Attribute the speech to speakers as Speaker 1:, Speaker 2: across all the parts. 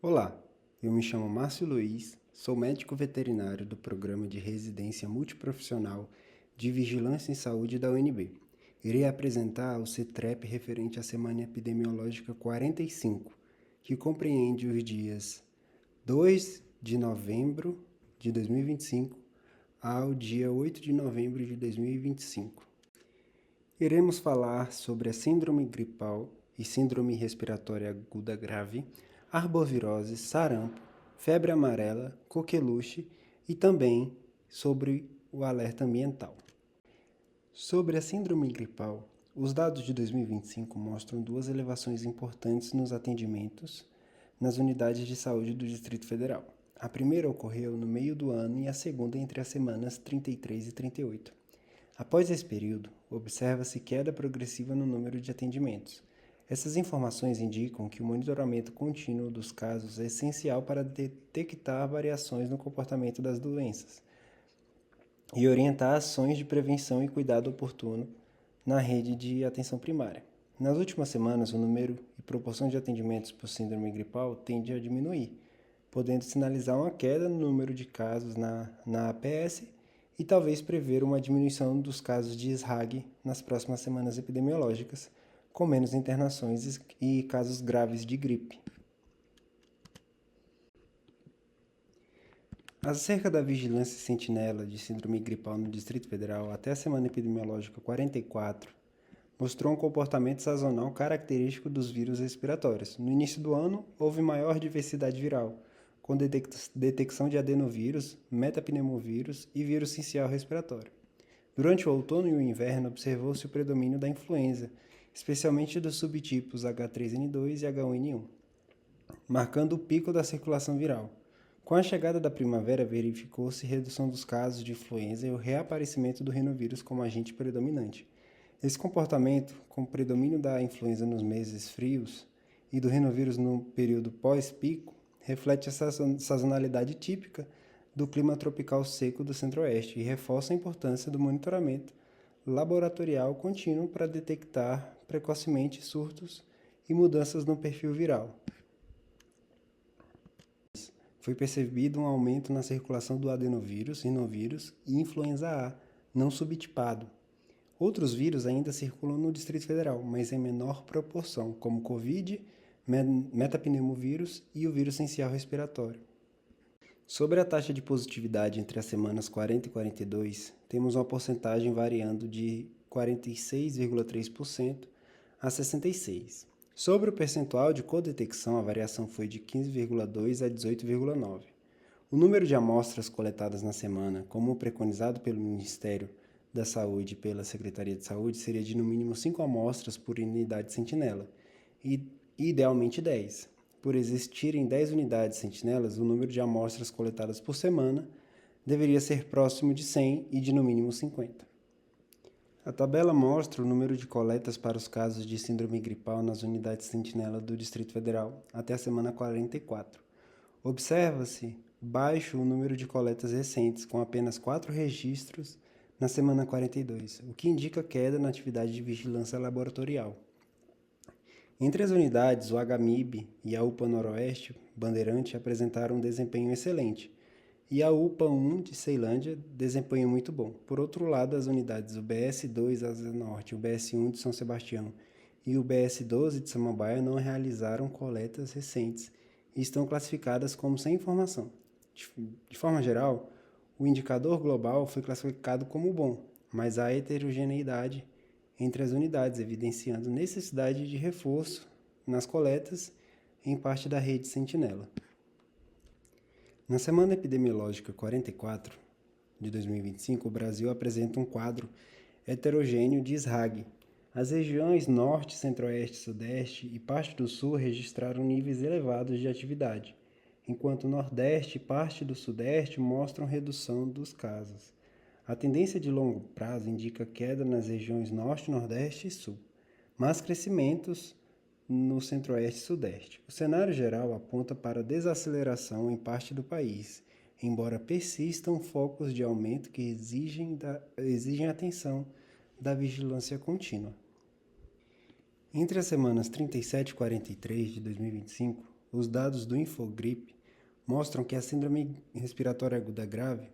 Speaker 1: Olá, eu me chamo Márcio Luiz, sou médico veterinário do Programa de Residência Multiprofissional de Vigilância em Saúde da UNB. Irei apresentar o CETREP referente à Semana Epidemiológica 45, que compreende os dias 2 de novembro de 2025 ao dia 8 de novembro de 2025. Iremos falar sobre a síndrome gripal e síndrome respiratória aguda grave, arbovirose, sarampo, febre amarela, coqueluche e também sobre o alerta ambiental. Sobre a síndrome gripal, os dados de 2025 mostram duas elevações importantes nos atendimentos nas unidades de saúde do Distrito Federal. A primeira ocorreu no meio do ano e a segunda entre as semanas 33 e 38. Após esse período, observa-se queda progressiva no número de atendimentos. Essas informações indicam que o monitoramento contínuo dos casos é essencial para detectar variações no comportamento das doenças e orientar ações de prevenção e cuidado oportuno na rede de atenção primária. Nas últimas semanas, o número e proporção de atendimentos por síndrome gripal tende a diminuir, podendo sinalizar uma queda no número de casos na APS e talvez prever uma diminuição dos casos de SRAG nas próximas semanas epidemiológicas, com menos internações e casos graves de gripe. Acerca da vigilância sentinela de síndrome gripal no Distrito Federal, até a semana epidemiológica 44, mostrou um comportamento sazonal característico dos vírus respiratórios. No início do ano, houve maior diversidade viral, com detecção de adenovírus, metapneumovírus e vírus sincial respiratório. Durante o outono e o inverno, observou-se o predomínio da influenza, especialmente dos subtipos H3N2 e H1N1, marcando o pico da circulação viral. Com a chegada da primavera, verificou-se redução dos casos de influenza e o reaparecimento do rinovírus como agente predominante. Esse comportamento, com o predomínio da influenza nos meses frios e do rinovírus no período pós-pico, reflete essa sazonalidade típica do clima tropical seco do Centro-Oeste e reforça a importância do monitoramento laboratorial contínuo para detectar precocemente surtos e mudanças no perfil viral. Foi percebido um aumento na circulação do adenovírus, rinovírus e influenza A, não subtipado. Outros vírus ainda circulam no Distrito Federal, mas em menor proporção, como Covid, metapneumovírus e o vírus sincial respiratório. Sobre a taxa de positividade entre as semanas 40 e 42, temos uma porcentagem variando de 46,3% a 66%. Sobre o percentual de codetecção, a variação foi de 15,2% a 18,9%. O número de amostras coletadas na semana, como preconizado pelo Ministério da Saúde e pela Secretaria de Saúde, seria de no mínimo 5 amostras por unidade sentinela, e idealmente 10. Por existirem 10 unidades sentinelas, o número de amostras coletadas por semana deveria ser próximo de 100 e de no mínimo 50. A tabela mostra o número de coletas para os casos de síndrome gripal nas unidades sentinela do Distrito Federal até a semana 44. Observa-se baixo o número de coletas recentes, com apenas 4 registros na semana 42, o que indica queda na atividade de vigilância laboratorial. Entre as unidades, o HMIB e a UPA Noroeste Bandeirante apresentaram um desempenho excelente, e a UPA 1 de Ceilândia, desempenho muito bom. Por outro lado, as unidades UBS2 Asa Norte, UBS1 de São Sebastião e UBS12 de Samambaia não realizaram coletas recentes e estão classificadas como sem informação. De forma geral, o indicador global foi classificado como bom, mas há heterogeneidade entre as unidades, evidenciando necessidade de reforço nas coletas em parte da rede Sentinela. Na semana epidemiológica 44 de 2025, o Brasil apresenta um quadro heterogêneo de SRAG. As regiões Norte, Centro-Oeste, Sudeste e parte do Sul registraram níveis elevados de atividade, enquanto o Nordeste e parte do Sudeste mostram redução dos casos. A tendência de longo prazo indica queda nas regiões Norte, Nordeste e Sul, mas crescimentos no Centro-Oeste e Sudeste. O cenário geral aponta para desaceleração em parte do país, embora persistam focos de aumento que exigem atenção da vigilância contínua. Entre as semanas 37 e 43 de 2025, os dados do Infogripe mostram que a síndrome respiratória aguda grave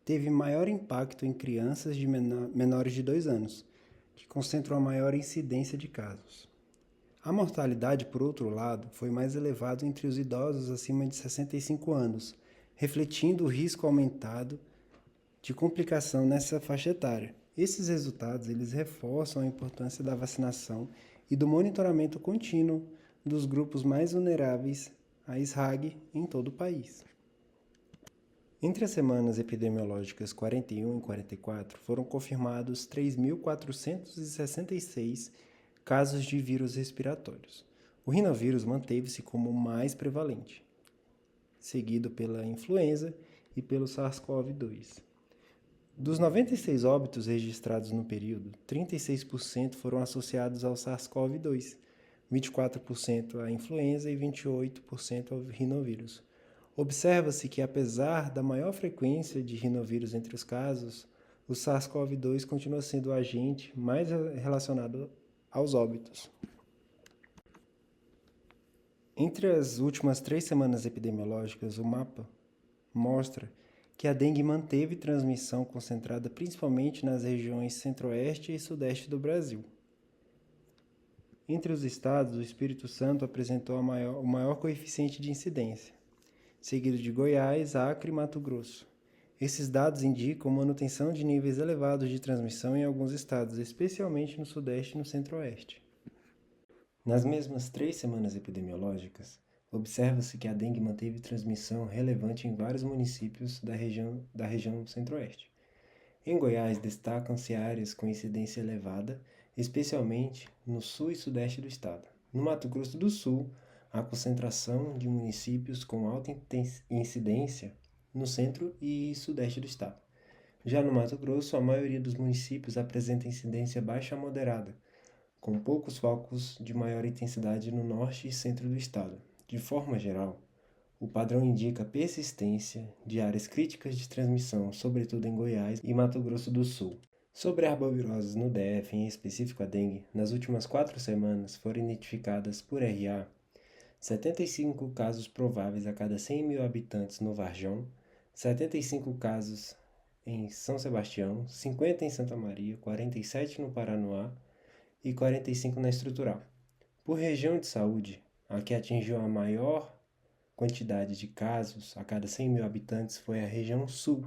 Speaker 1: teve maior impacto em crianças de menores de 2 anos, que concentram a maior incidência de casos. A mortalidade, por outro lado, foi mais elevada entre os idosos acima de 65 anos, refletindo o risco aumentado de complicação nessa faixa etária. Esses resultados eles reforçam a importância da vacinação e do monitoramento contínuo dos grupos mais vulneráveis à SRAG em todo o país. Entre as semanas epidemiológicas 41 e 44, foram confirmados 3.466 casos de vírus respiratórios. O rinovírus manteve-se como o mais prevalente, seguido pela influenza e pelo SARS-CoV-2. Dos 96 óbitos registrados no período, 36% foram associados ao SARS-CoV-2, 24% à influenza e 28% ao rinovírus. Observa-se que, apesar da maior frequência de rinovírus entre os casos, o SARS-CoV-2 continua sendo o agente mais relacionado aos óbitos. Entre as últimas 3 semanas epidemiológicas, o mapa mostra que a dengue manteve transmissão concentrada principalmente nas regiões centro-oeste e sudeste do Brasil. Entre os estados, o Espírito Santo apresentou o maior coeficiente de incidência, seguido de Goiás, Acre e Mato Grosso. Esses dados indicam manutenção de níveis elevados de transmissão em alguns estados, especialmente no Sudeste e no Centro-Oeste. Nas mesmas 3 semanas epidemiológicas, observa-se que a dengue manteve transmissão relevante em vários municípios da região Centro-Oeste. Em Goiás, destacam-se áreas com incidência elevada, especialmente no sul e sudeste do estado. No Mato Grosso do Sul, a concentração de municípios com alta incidência no centro e sudeste do estado. Já no Mato Grosso, a maioria dos municípios apresenta incidência baixa a moderada, com poucos focos de maior intensidade no norte e centro do estado. De forma geral, o padrão indica persistência de áreas críticas de transmissão, sobretudo em Goiás e Mato Grosso do Sul. Sobre arboviroses no DF, em específico a dengue, nas últimas 4 semanas foram identificadas por RA 75 casos prováveis a cada 100 mil habitantes no Varjão, 75 casos em São Sebastião, 50 em Santa Maria, 47 no Paranoá e 45 na Estrutural. Por região de saúde, a que atingiu a maior quantidade de casos a cada 100 mil habitantes foi a região Sul,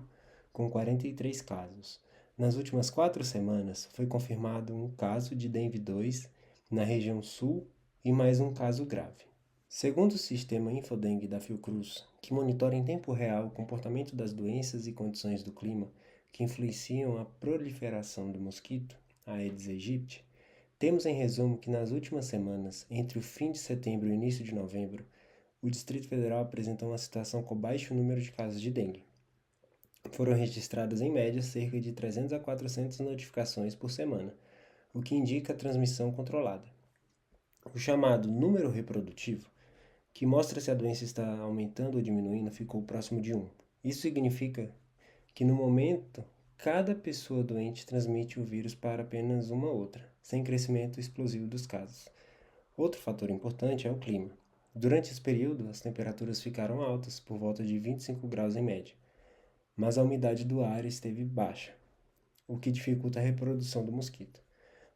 Speaker 1: com 43 casos. Nas últimas 4 semanas, foi confirmado um caso de dengue 2 na região Sul e mais um caso grave. Segundo o sistema Infodengue da Fiocruz, que monitora em tempo real o comportamento das doenças e condições do clima que influenciam a proliferação do mosquito, Aedes aegypti, temos em resumo que nas últimas semanas, entre o fim de setembro e o início de novembro, o Distrito Federal apresentou uma situação com baixo número de casos de dengue. Foram registradas em média cerca de 300 a 400 notificações por semana, o que indica a transmissão controlada. O chamado número reprodutivo, que mostra se a doença está aumentando ou diminuindo, ficou próximo de 1. Isso significa que no momento, cada pessoa doente transmite o vírus para apenas uma outra, sem crescimento explosivo dos casos. Outro fator importante é o clima. Durante esse período, as temperaturas ficaram altas, por volta de 25 graus em média, mas a umidade do ar esteve baixa, o que dificulta a reprodução do mosquito.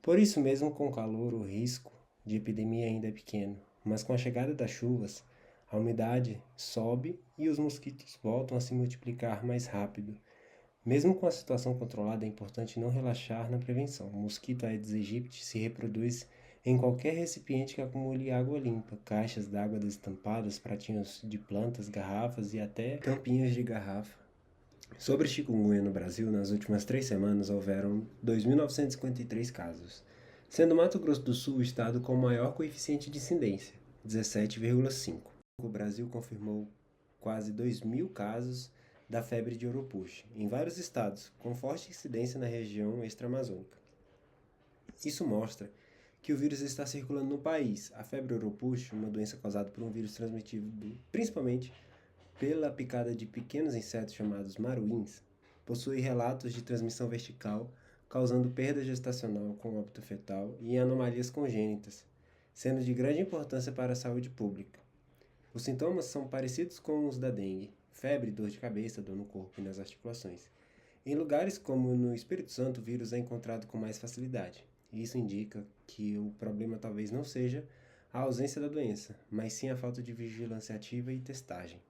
Speaker 1: Por isso mesmo, com o calor, o risco de epidemia ainda é pequeno, mas com a chegada das chuvas, a umidade sobe e os mosquitos voltam a se multiplicar mais rápido. Mesmo com a situação controlada, é importante não relaxar na prevenção. O mosquito Aedes aegypti se reproduz em qualquer recipiente que acumule água limpa, caixas d'água destampadas, pratinhos de plantas, garrafas e até tampinhas de garrafa. Sobre chikungunya no Brasil, nas últimas 3 semanas houveram 2.953 casos, sendo Mato Grosso do Sul o estado com o maior coeficiente de incidência, 17,5. O Brasil confirmou quase 2.000 casos da febre de Oropouche, em vários estados, com forte incidência na região extra-amazônica. Isso mostra que o vírus está circulando no país. A febre Oropouche, uma doença causada por um vírus transmitido principalmente pela picada de pequenos insetos chamados maruins, possui relatos de transmissão vertical, causando perda gestacional com óbito fetal e anomalias congênitas, sendo de grande importância para a saúde pública. Os sintomas são parecidos com os da dengue: febre, dor de cabeça, dor no corpo e nas articulações. Em lugares como no Espírito Santo, o vírus é encontrado com mais facilidade. Isso indica que o problema talvez não seja a ausência da doença, mas sim a falta de vigilância ativa e testagem.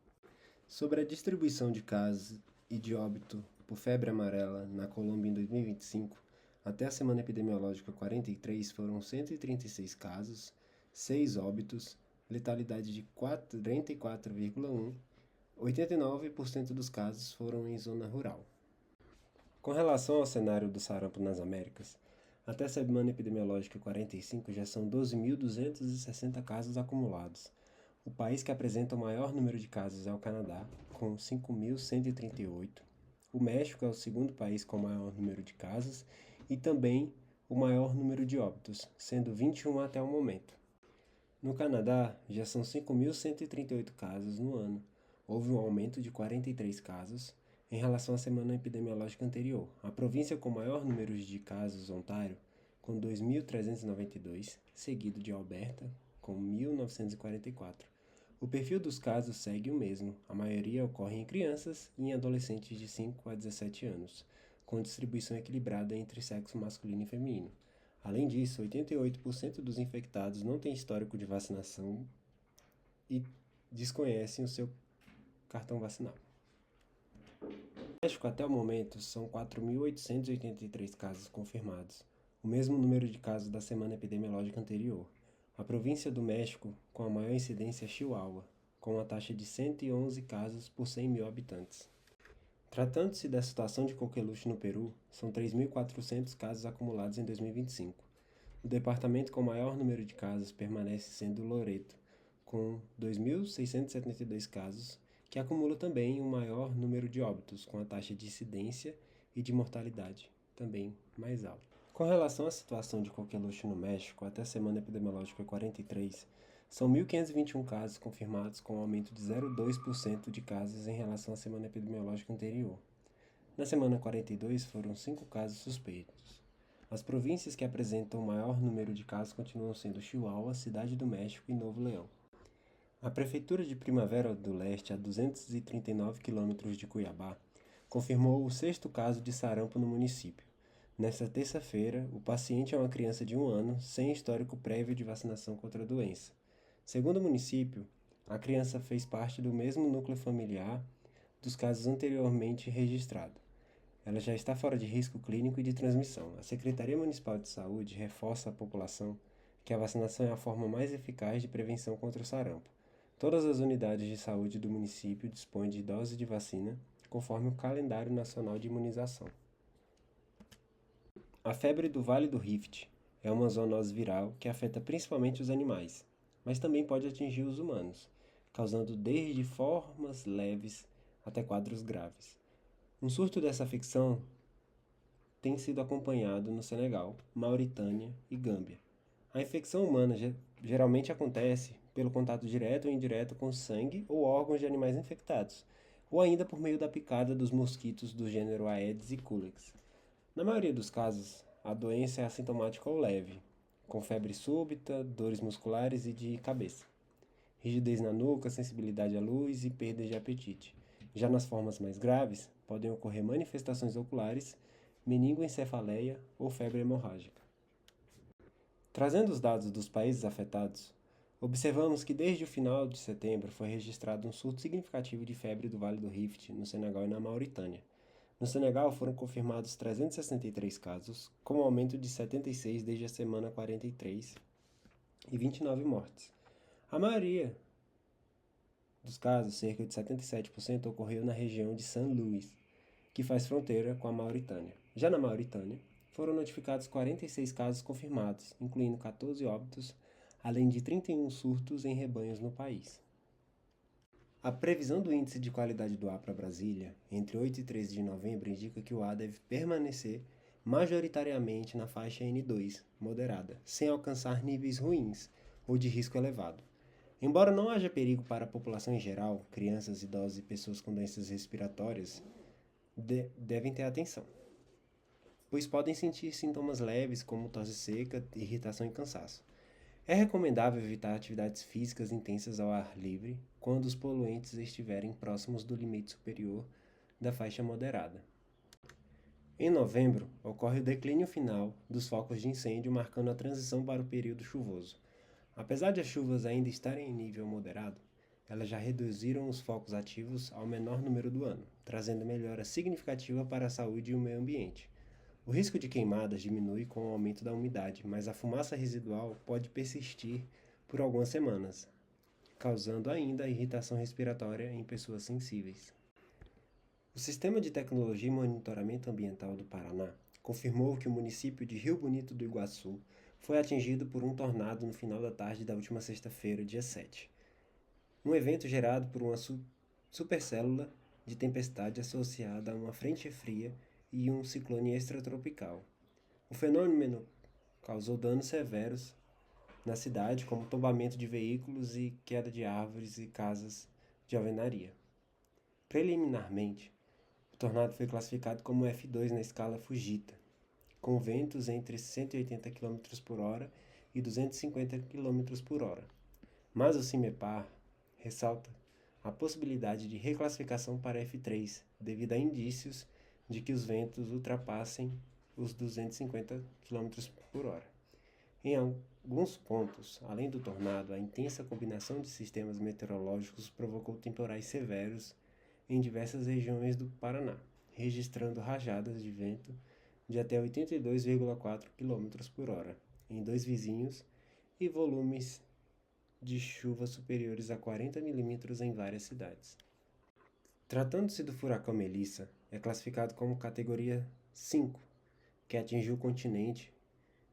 Speaker 1: Sobre a distribuição de casos e de óbito por febre amarela na Colômbia em 2025, até a semana epidemiológica 43 foram 136 casos, 6 óbitos, letalidade de 44,1%, 89% dos casos foram em zona rural. Com relação ao cenário do sarampo nas Américas, até a semana epidemiológica 45 já são 12.260 casos acumulados. O país que apresenta o maior número de casos é o Canadá, com 5.138. O México é o segundo país com o maior número de casos e também o maior número de óbitos, sendo 21 até o momento. No Canadá, já são 5.138 casos no ano. Houve um aumento de 43 casos em relação à semana epidemiológica anterior. A província com maior número de casos, Ontário, com 2.392, seguido de Alberta, com 1.944. O perfil dos casos segue o mesmo. A maioria ocorre em crianças e em adolescentes de 5 a 17 anos, com distribuição equilibrada entre sexo masculino e feminino. Além disso, 88% dos infectados não têm histórico de vacinação e desconhecem o seu cartão vacinal. No México, até o momento, são 4.883 casos confirmados, o mesmo número de casos da semana epidemiológica anterior. A província do México com a maior incidência é Chihuahua, com uma taxa de 111 casos por 100 mil habitantes. Tratando-se da situação de coqueluche no Peru, são 3.400 casos acumulados em 2025. O departamento com maior número de casos permanece sendo Loreto, com 2.672 casos, que acumula também o maior número de óbitos, com a taxa de incidência e de mortalidade também mais alta. Com relação à situação de coqueluche no México, até a semana epidemiológica 43, são 1.521 casos confirmados, com um aumento de 0,2% de casos em relação à semana epidemiológica anterior. Na semana 42, foram 5 casos suspeitos. As províncias que apresentam o maior número de casos continuam sendo Chihuahua, Cidade do México e Novo Leão. A Prefeitura de Primavera do Leste, a 239 quilômetros de Cuiabá, confirmou o 6º caso de sarampo no município. Nesta terça-feira, o paciente é uma criança de 1 ano, sem histórico prévio de vacinação contra a doença. Segundo o município, a criança fez parte do mesmo núcleo familiar dos casos anteriormente registrados. Ela já está fora de risco clínico e de transmissão. A Secretaria Municipal de Saúde reforça à população que a vacinação é a forma mais eficaz de prevenção contra o sarampo. Todas as unidades de saúde do município dispõem de doses de vacina, conforme o calendário nacional de imunização. A febre do Vale do Rift é uma zoonose viral que afeta principalmente os animais, mas também pode atingir os humanos, causando desde formas leves até quadros graves. Um surto dessa afecção tem sido acompanhado no Senegal, Mauritânia e Gâmbia. A infecção humana geralmente acontece pelo contato direto ou indireto com sangue ou órgãos de animais infectados, ou ainda por meio da picada dos mosquitos do gênero Aedes e Culex. Na maioria dos casos, a doença é assintomática ou leve, com febre súbita, dores musculares e de cabeça, rigidez na nuca, sensibilidade à luz e perda de apetite. Já nas formas mais graves, podem ocorrer manifestações oculares, meningoencefaleia ou febre hemorrágica. Trazendo os dados dos países afetados, observamos que desde o final de setembro foi registrado um surto significativo de febre do Vale do Rift no Senegal e na Mauritânia. No Senegal foram confirmados 363 casos, com um aumento de 76 desde a semana 43 e 29 mortes. A maioria dos casos, cerca de 77%, ocorreu na região de Saint Louis, que faz fronteira com a Mauritânia. Já na Mauritânia, foram notificados 46 casos confirmados, incluindo 14 óbitos, além de 31 surtos em rebanhos no país. A previsão do Índice de Qualidade do Ar para Brasília, entre 8 e 13 de novembro, indica que o ar deve permanecer majoritariamente na faixa N2, moderada, sem alcançar níveis ruins ou de risco elevado. Embora não haja perigo para a população em geral, crianças, idosos e pessoas com doenças respiratórias devem ter atenção, pois podem sentir sintomas leves como tosse seca, irritação e cansaço. É recomendável evitar atividades físicas intensas ao ar livre quando os poluentes estiverem próximos do limite superior da faixa moderada. Em novembro, ocorre o declínio final dos focos de incêndio, marcando a transição para o período chuvoso. Apesar de as chuvas ainda estarem em nível moderado, elas já reduziram os focos ativos ao menor número do ano, trazendo melhora significativa para a saúde e o meio ambiente. O risco de queimadas diminui com o aumento da umidade, mas a fumaça residual pode persistir por algumas semanas, causando ainda irritação respiratória em pessoas sensíveis. O Sistema de Tecnologia e Monitoramento Ambiental do Paraná confirmou que o município de Rio Bonito do Iguaçu foi atingido por um tornado no final da tarde da última sexta-feira, dia 7. Um evento gerado por uma supercélula de tempestade associada a uma frente fria e um ciclone extratropical. O fenômeno causou danos severos na cidade, como tombamento de veículos e queda de árvores e casas de alvenaria. Preliminarmente, o tornado foi classificado como F2 na escala Fujita, com ventos entre 180 km por hora e 250 km por hora. Mas o CIMEPAR ressalta a possibilidade de reclassificação para F3, devido a indícios de que os ventos ultrapassem os 250 km por hora. Em alguns pontos, além do tornado, a intensa combinação de sistemas meteorológicos provocou temporais severos em diversas regiões do Paraná, registrando rajadas de vento de até 82,4 km por hora em dois vizinhos e volumes de chuva superiores a 40 mm em várias cidades. Tratando-se do furacão Melissa, é classificado como categoria 5, que atingiu o continente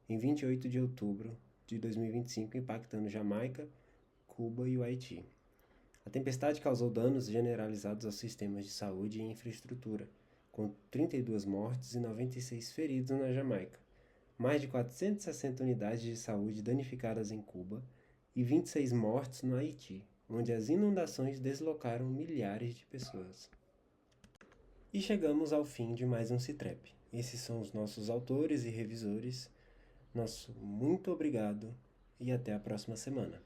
Speaker 1: em 28 de outubro de 2025, impactando Jamaica, Cuba e o Haiti. A tempestade causou danos generalizados aos sistemas de saúde e infraestrutura, com 32 mortes e 96 feridos na Jamaica, mais de 460 unidades de saúde danificadas em Cuba e 26 mortes no Haiti, onde as inundações deslocaram milhares de pessoas. E chegamos ao fim de mais um Citrep. Esses são os nossos autores e revisores. Nosso muito obrigado e até a próxima semana.